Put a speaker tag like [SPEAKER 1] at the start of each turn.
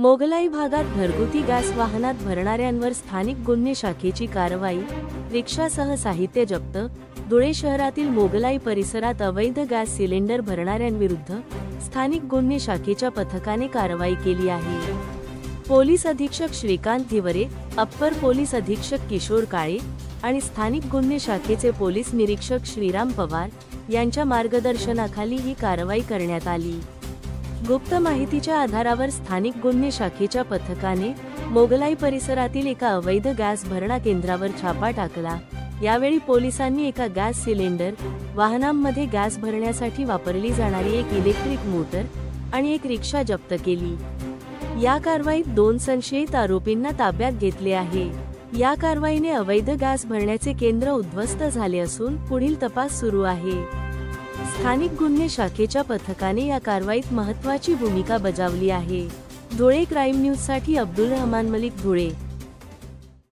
[SPEAKER 1] मोगलाई भागात घरगुती गॅस वाहनात भरणाऱ्यांवर स्थानिक गुन्हे शाखेची कारवाई, रिक्षासह साहित्य जप्त। धुळे शहरातील मोगलाई परिसरात अवैध गॅस सिलेंडर भरणाऱ्यांविरुद्ध स्थानिक गुन्हे शाखेच्या पथकाने कारवाई केली आहे। पोलीस अधीक्षक श्रीकांत धिवरे, अप्पर पोलीस अधीक्षक किशोर काळे आणि स्थानिक गुन्हे शाखेचे पोलीस निरीक्षक श्रीराम पवार यांच्या मार्गदर्शनाखाली ही कारवाई करण्यात आली। गुप्त माहितीच्या आधारावर स्थानिक गुन्हे शाखेच्या पथकाने मोगलाई परिसरातील एका अवैध गॅस भरणा केंद्रावर छापा टाकला। यावेळी पोलिसांनी एका गॅस सिलेंडर वाहनांमध्ये गॅस भरण्यासाठी वापरली जाणारी एक इलेक्ट्रिक मोटर आणि एक रिक्षा जप्त केली। या कारवाईत 2 संशयित आरोपींना ताब्यात घेतले आहे। या कारवाईने अवैध गॅस भरण्याचे केंद्र उद्ध्वस्त झाले असून पुढील तपास सुरू आहे। स्थानिक गुन्हे शाखेच्या पथकाने या कारवाईत महत्त्वाची भूमिका बजावली आहे। धुळे क्राईम न्यूजसाठी अब्दुल रहमान मलिक, धुळे।